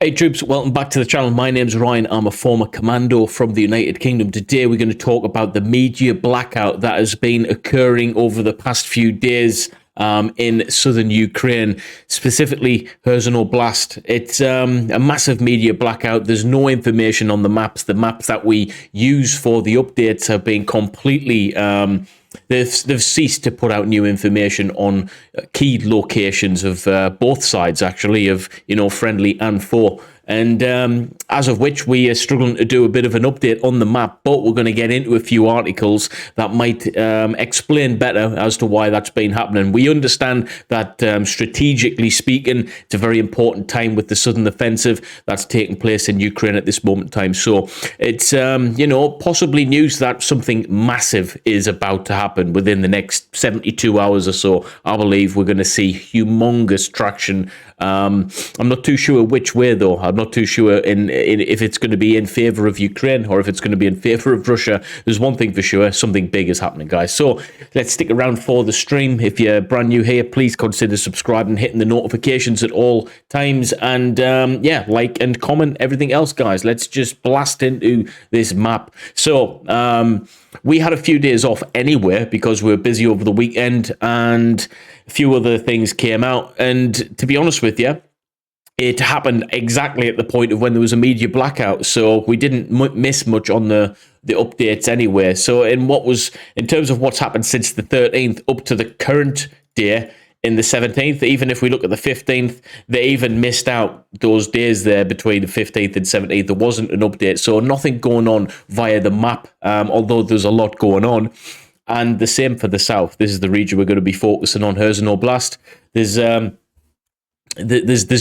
Hey troops, welcome back to the channel. My name's Ryan. I'm a former commando from the United Kingdom. Today we're going to talk about the media blackout that has been occurring over the past few days in southern Ukraine, specifically Kherson Oblast. It's a massive media blackout. There's no information on the maps. The maps that we use for the updates have been completely They've ceased to put out new information on key locations of both sides, actually, of friendly and foe. And as of which we are struggling to do a bit of an update on the map, but we're going to get into a few articles that might explain better as to why that's been happening. We understand that strategically speaking, it's a very important time with the southern offensive that's taking place in Ukraine at this moment in time. So it's, possibly news that something massive is about to happen within the next 72 hours or so. I believe we're going to see humongous traction. I'm not too sure which way, though. I'm not too sure if it's going to be in favor of Ukraine or if it's going to be in favor of Russia. There's one thing for sure, something big is happening, guys. So let's stick around for the stream. If you're brand new here, please consider subscribing, hitting the notifications at all times, and like and comment everything else, guys. Let's just blast into this map. So we had a few days off anyway because we were busy over the weekend, and a few other things came out. And to be honest with you, it happened exactly at the point of when there was a media blackout, so we didn't miss much on the updates anyway. So in terms of what's happened since the 13th up to the current day in the 17th, even if we look at the 15th, they even missed out those days there between the 15th and 17th. There wasn't an update, so nothing going on via the map, although there's a lot going on. And the same for the south. This is the region we're going to be focusing on, Kherson Oblast. There's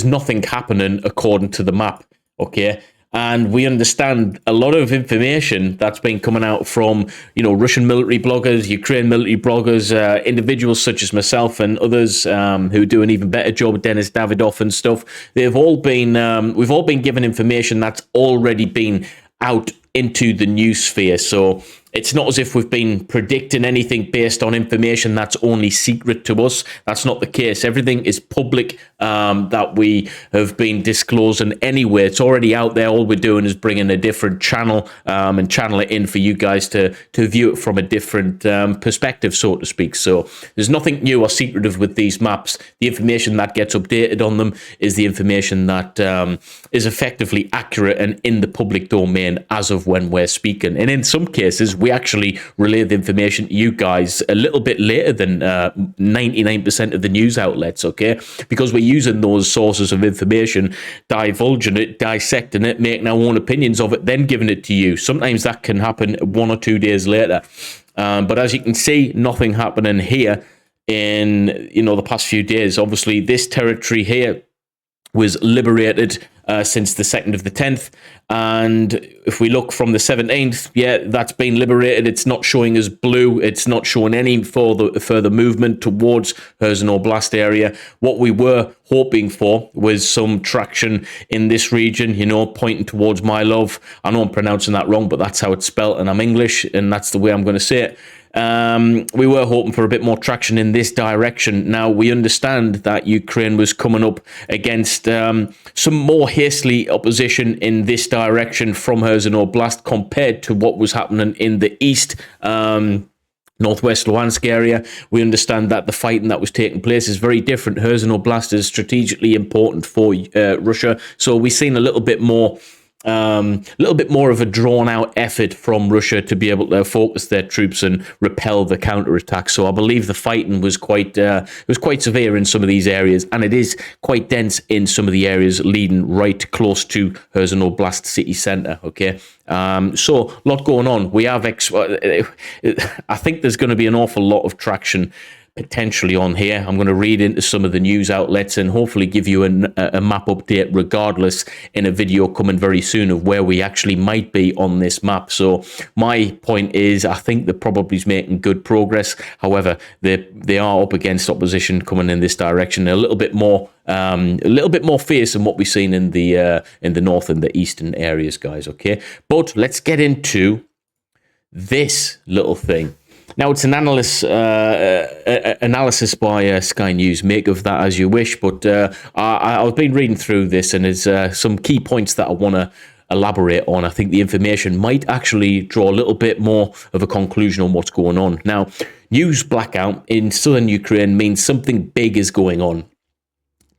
nothing happening according to the map, okay? And we understand a lot of information that's been coming out from, Russian military bloggers, Ukraine military bloggers, individuals such as myself and others who do an even better job, Dennis Davidoff and stuff. We've all been given information that's already been out into the news sphere. So it's not as if we've been predicting anything based on information that's only secret to us. That's not the case. Everything is public that we have been disclosing anyway. It's already out there. All we're doing is bringing a different channel and channel it in for you guys to view it from a different perspective, so to speak. So there's nothing new or secretive with these maps. The information that gets updated on them is the information that is effectively accurate and in the public domain as of when we're speaking. And in some cases, we actually relay the information to you guys a little bit later than 99% of the news outlets, okay? Because we're using those sources of information, divulging it, dissecting it, making our own opinions of it, then giving it to you. Sometimes that can happen 1 or 2 days later. But as you can see, nothing happening here in the past few days. Obviously, this territory here was liberated since the 2nd of the 10th. And if we look from the 17th, yeah, that's been liberated. It's not showing as blue. It's not showing any further movement towards Kherson Oblast area. What we were hoping for was some traction in this region, pointing towards my love. I know I'm pronouncing that wrong, but that's how it's spelled, and I'm English, and that's the way I'm going to say it. We were hoping for a bit more traction in this direction. Now, we understand that Ukraine was coming up against some more hastily opposition in this direction from Kherson Oblast compared to what was happening in the east, northwest Luhansk area. We understand that the fighting that was taking place is very different. Kherson Oblast is strategically important for Russia, so we've seen a little bit more of a drawn-out effort from Russia to be able to focus their troops and repel the counterattack. So I believe the fighting was quite severe in some of these areas, and it is quite dense in some of the areas leading right close to Kherson Oblast city centre. Okay, so a lot going on. We have I think there's going to be an awful lot of traction potentially on here. I'm going to read into some of the news outlets and hopefully give you a map update regardless in a video coming very soon of where we actually might be on this map. So my point is, I think they're probably making good progress. However, they are up against opposition coming in this direction, a little bit more fierce than what we've seen in the north and the eastern areas, guys. Okay, but let's get into this little thing. Now, it's an analysis by Sky News. Make of that as you wish. But I've been reading through this, and there's some key points that I want to elaborate on. I think the information might actually draw a little bit more of a conclusion on what's going on. Now, news blackout in southern Ukraine means something big is going on.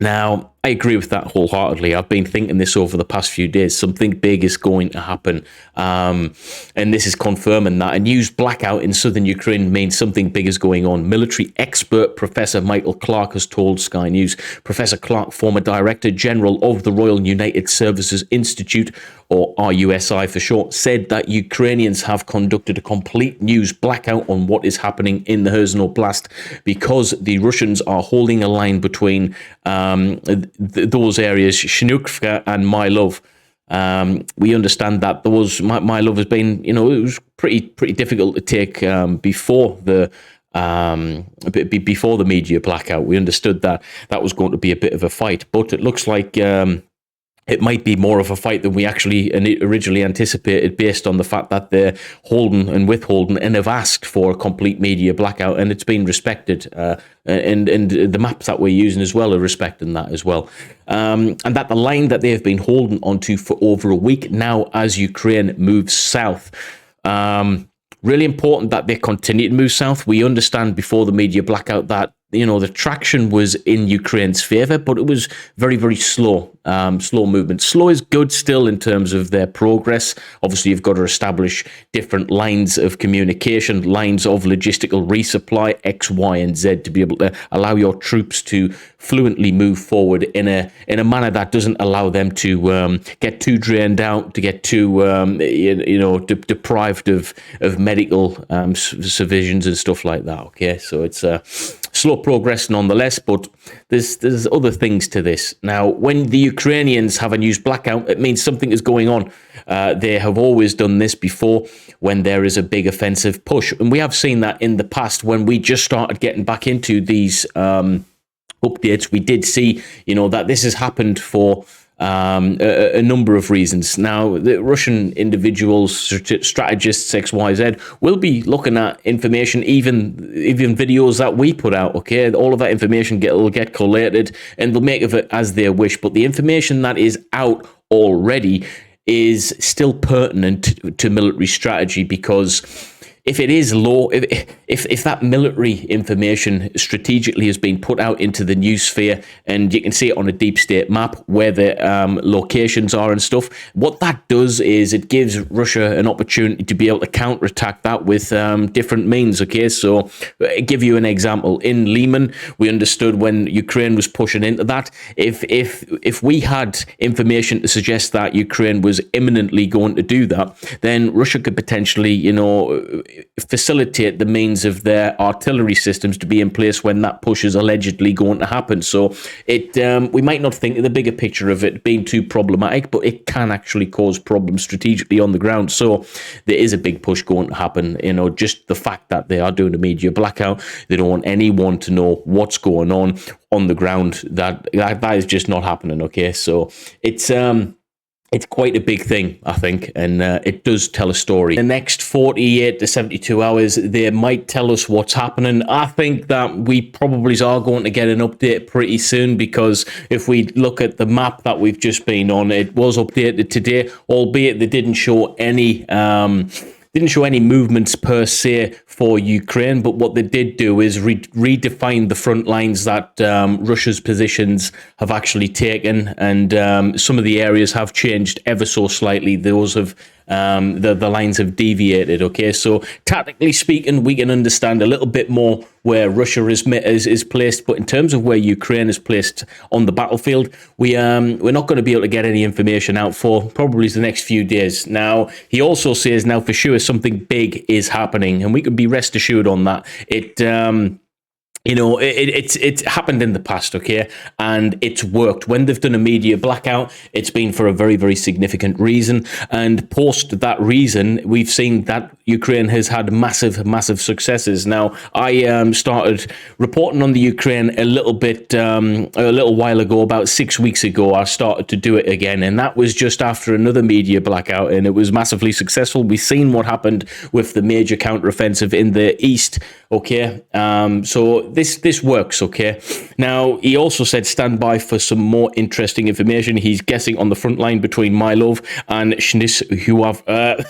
Now, I agree with that wholeheartedly. I've been thinking this over the past few days. Something big is going to happen. And this is confirming that. A news blackout in southern Ukraine means something big is going on. Military expert Professor Michael Clark has told Sky News. Professor Clark, former Director General of the Royal United Services Institute, or RUSI for short, said that Ukrainians have conducted a complete news blackout on what is happening in the Kherson Oblast because the Russians are holding a line between those areas, Shinukivka and My Love. We understand that My Love has been, it was pretty difficult to take before the media blackout. We understood that was going to be a bit of a fight, but it looks like it might be more of a fight than we actually originally anticipated, based on the fact that they're holding and withholding and have asked for a complete media blackout, and it's been respected. And the maps that we're using as well are respecting that as well. And that the line that they have been holding onto for over a week now as Ukraine moves south. Really important that they continue to move south. We understand before the media blackout that the traction was in Ukraine's favor, but it was very, very slow movement. Slow is good still in terms of their progress. Obviously, you've got to establish different lines of communication, lines of logistical resupply, X, Y, and Z, to be able to allow your troops to fluently move forward in a manner that doesn't allow them to get too drained out, to get too deprived of medical supervisions and stuff like that. Okay, so it's slow progress nonetheless, but there's other things to this. Now, when the Ukrainians have a news blackout, it means something is going on. They have always done this before when there is a big offensive push, and we have seen that in the past when we just started getting back into these updates. We did see, that this has happened for a number of reasons. Now, the Russian individuals, strategists, XYZ, will be looking at information, even videos that we put out. Okay, all of that information will get collated, and they'll make of it as they wish. But the information that is out already is still pertinent to military strategy, because if it is low, if that military information strategically has been put out into the news sphere, and you can see it on a deep state map where the locations are and stuff, what that does is it gives Russia an opportunity to be able to counterattack that with different means. Okay, so I'll give you an example. In Liman, we understood when Ukraine was pushing into that, if we had information to suggest that Ukraine was imminently going to do that, then Russia could potentially, facilitate the means of their artillery systems to be in place when that push is allegedly going to happen. So we might not think of the bigger picture of it being too problematic, but it can actually cause problems strategically on the ground. So there is a big push going to happen. Just the fact that they are doing a media blackout, they don't want anyone to know what's going on the ground. That is just not happening. Okay, so it's quite a big thing, I think, and it does tell a story. The next 48 to 72 hours, they might tell us what's happening. I think that we probably are going to get an update pretty soon, because if we look at the map that we've just been on, it was updated today, albeit they didn't show any movements per se for Ukraine, but what they did do is redefine the front lines that Russia's positions have actually taken, and some of the areas have changed ever so slightly. Those have the lines have deviated. Okay, so tactically speaking, we can understand a little bit more where Russia is placed, but in terms of where Ukraine is placed on the battlefield, we're not going to be able to get any information out for probably the next few days. Now, he also says now for sure something big is happening, and we could be rest assured on that. you know, it's happened in the past, okay, and it's worked. When they've done a media blackout, it's been for a very, very significant reason, and post that reason, we've seen that Ukraine has had massive, massive successes. Now, I started reporting on the Ukraine a little while ago, about 6 weeks ago. I started to do it again, and that was just after another media blackout, and it was massively successful. We've seen what happened with the major counteroffensive in the east, okay, so this works, okay. Now, he also said stand by for some more interesting information. He's guessing on the front line between Mylov and Shinhuravka.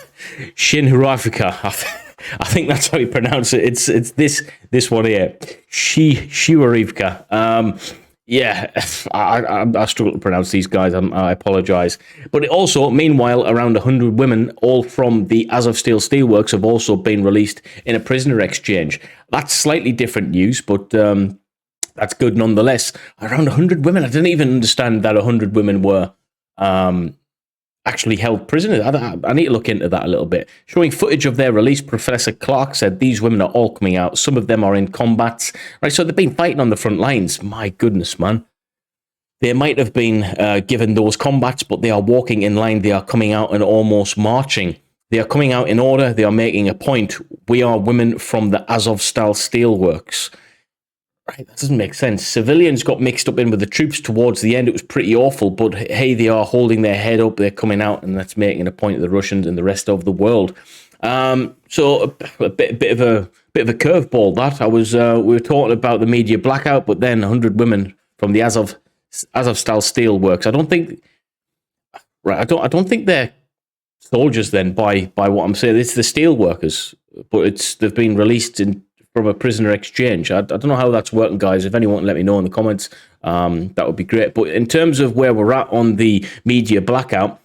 I think that's how you pronounce it. It's this one here, Shiwarivka. Yeah, I struggle to pronounce these guys. I apologize. But also, meanwhile, around 100 women, all from the Azovstal Steelworks, have also been released in a prisoner exchange. That's slightly different news, but that's good nonetheless. Around 100 women. I didn't even understand that 100 women were actually held prisoners. I need to look into that a little bit. Showing footage of their release, Professor Clark said these women are all coming out. Some of them are in combats. Right, so they've been fighting on the front lines. My goodness, man. They might have been given those combats, but they are walking in line. They are coming out and almost marching. They are coming out in order. They are making a point. We are women from the Azovstal Steelworks. Right, that doesn't make sense. Civilians got mixed up in with the troops towards the end. It was pretty awful, but hey, they are holding their head up. They're coming out, and that's making a point of the Russians and the rest of the world. So a bit of a curveball. That we were talking about the media blackout, but then 100 women from the Azovstal Steelworks. I don't think they're soldiers then. By what I'm saying, it's the steelworkers, but they've been released from a prisoner exchange. I don't know how that's working, guys. If anyone can let me know in the comments, that would be great. But in terms of where we're at on the media blackout,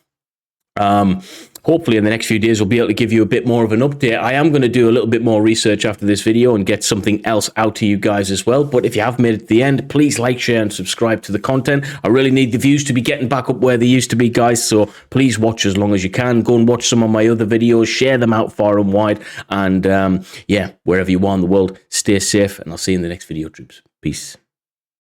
hopefully in the next few days we'll be able to give you a bit more of an update. I am going to do a little bit more research after this video and get something else out to you guys as well. But if you have made it to the end, please like, share, and subscribe to the content. I really need the views to be getting back up where they used to be, guys. So please watch as long as you can. Go and watch some of my other videos. Share them out far and wide. And yeah, wherever you are in the world, stay safe. And I'll see you in the next video, troops. Peace.